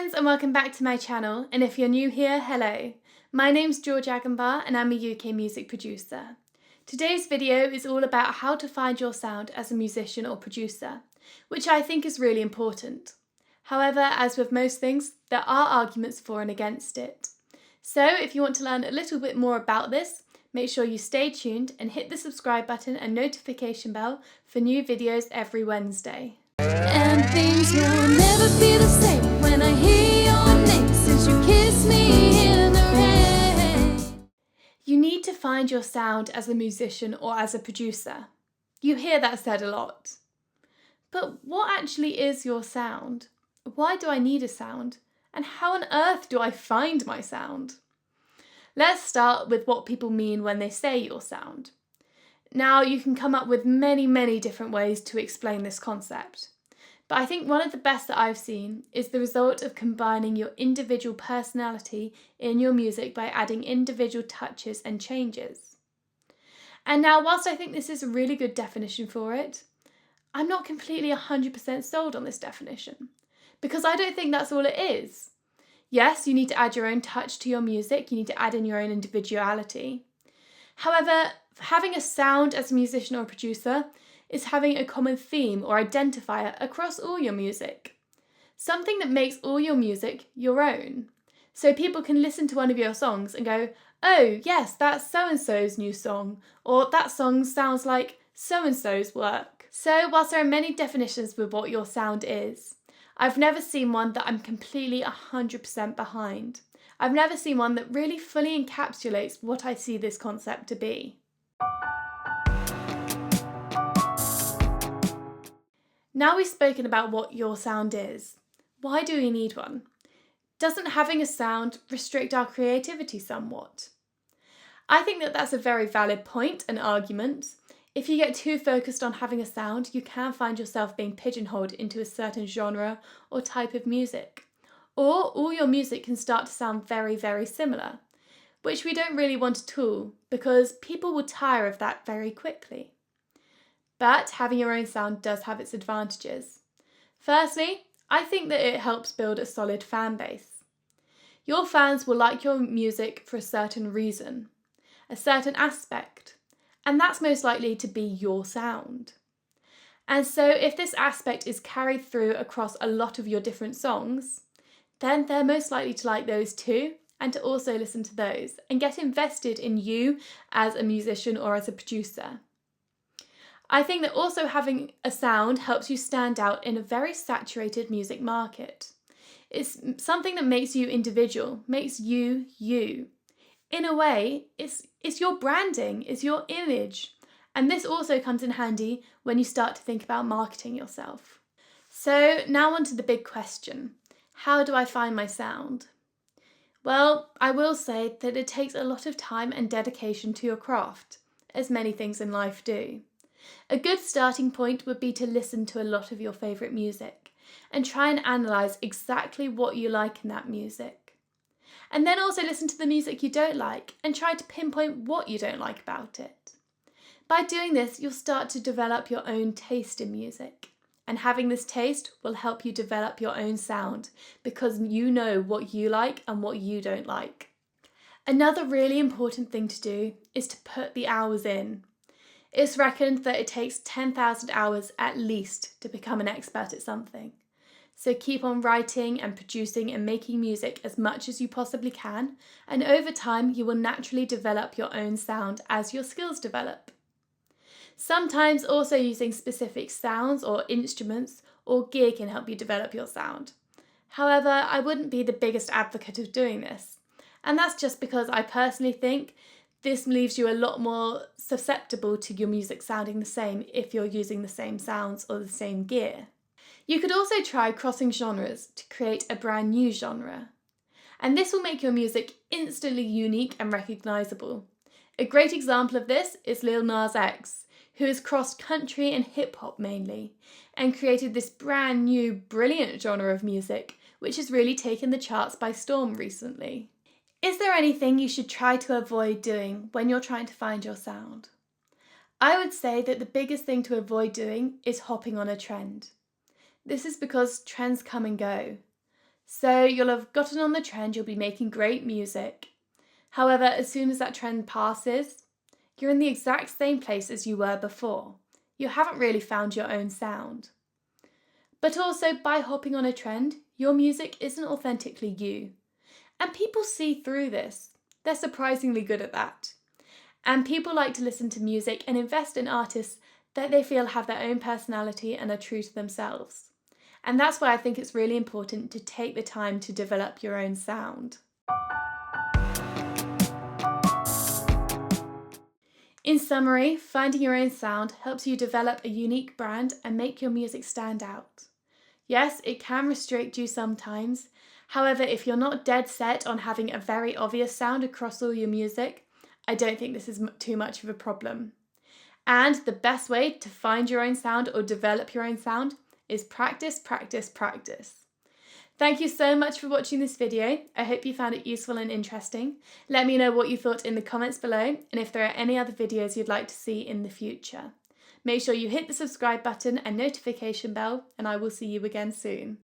friends and welcome back to my channel, and if you're new here, hello. My name's George Agambar and I'm a UK music producer. Today's video is all about how to find your sound as a musician or producer, which I think is really important. However, as with most things, there are arguments for and against it. So if you want to learn a little bit more about this, make sure you stay tuned and hit the subscribe button and notification bell for new videos every Wednesday. And things will never be the same when I hear your name since you kissed me in the rain. You need to find your sound as a musician or as a producer. You hear that said a lot. But what actually is your sound? Why do I need a sound? And how on earth do I find my sound? Let's start with what people mean when they say your sound. Now, you can come up with many different ways to explain this concept. But I think one of the best that I've seen is the result of combining your individual personality in your music by adding individual touches and changes. And now, whilst I think this is a really good definition for it, I'm not completely 100% sold on this definition, because I don't think that's all it is. Yes, you need to add your own touch to your music, you need to add in your own individuality. However, having a sound as a musician or producer is having a common theme or identifier across all your music. Something that makes all your music your own. So people can listen to one of your songs and go, oh yes, that's so-and-so's new song, or that song sounds like so-and-so's work. So whilst there are many definitions with what your sound is, I've never seen one that I'm completely 100% behind. I've never seen one that really fully encapsulates what I see this concept to be. Now we've spoken about what your sound is. Why do we need one? Doesn't having a sound restrict our creativity somewhat? I think that that's a very valid point and argument. If you get too focused on having a sound, you can find yourself being pigeonholed into a certain genre or type of music. Or all your music can start to sound very similar, which we don't really want at all because people will tire of that very quickly. But having your own sound does have its advantages. Firstly, I think that it helps build a solid fan base. Your fans will like your music for a certain reason, a certain aspect, and that's most likely to be your sound. And so if this aspect is carried through across a lot of your different songs, then they're most likely to like those too, and to also listen to those and get invested in you as a musician or as a producer. I think that also having a sound helps you stand out in a very saturated music market. It's something that makes you individual, makes you you. In a way, it's your branding, it's your image. And this also comes in handy when you start to think about marketing yourself. So now on to the big question. How do I find my sound? Well, I will say that it takes a lot of time and dedication to your craft, as many things in life do. A good starting point would be to listen to a lot of your favourite music and try and analyse exactly what you like in that music. And then also listen to the music you don't like and try to pinpoint what you don't like about it. By doing this, you'll start to develop your own taste in music. And having this taste will help you develop your own sound because you know what you like and what you don't like. Another really important thing to do is to put the hours in. It's reckoned that it takes 10,000 hours at least to become an expert at something. So keep on writing and producing and making music as much as you possibly can, and over time you will naturally develop your own sound as your skills develop. Sometimes also using specific sounds or instruments or gear can help you develop your sound. However, I wouldn't be the biggest advocate of doing this, and that's just because I personally think this leaves you a lot more susceptible to your music sounding the same if you're using the same sounds or the same gear. You could also try crossing genres to create a brand new genre. And this will make your music instantly unique and recognisable. A great example of this is Lil Nas X, who has crossed country and hip hop mainly, and created this brand new, brilliant genre of music, which has really taken the charts by storm recently. Is there anything you should try to avoid doing when you're trying to find your sound? I would say that the biggest thing to avoid doing is hopping on a trend. This is because trends come and go. So you'll have gotten on the trend, you'll be making great music. However, as soon as that trend passes, you're in the exact same place as you were before. You haven't really found your own sound. But also, by hopping on a trend, your music isn't authentically you. And people see through this. They're surprisingly good at that. And people like to listen to music and invest in artists that they feel have their own personality and are true to themselves. And that's why I think it's really important to take the time to develop your own sound. In summary, finding your own sound helps you develop a unique brand and make your music stand out. Yes, it can restrict you sometimes. However, if you're not dead set on having a very obvious sound across all your music, I don't think this is too much of a problem. And the best way to find your own sound or develop your own sound is practice, practice, practice. Thank you so much for watching this video. I hope you found it useful and interesting. Let me know what you thought in the comments below and if there are any other videos you'd like to see in the future. Make sure you hit the subscribe button and notification bell, and I will see you again soon.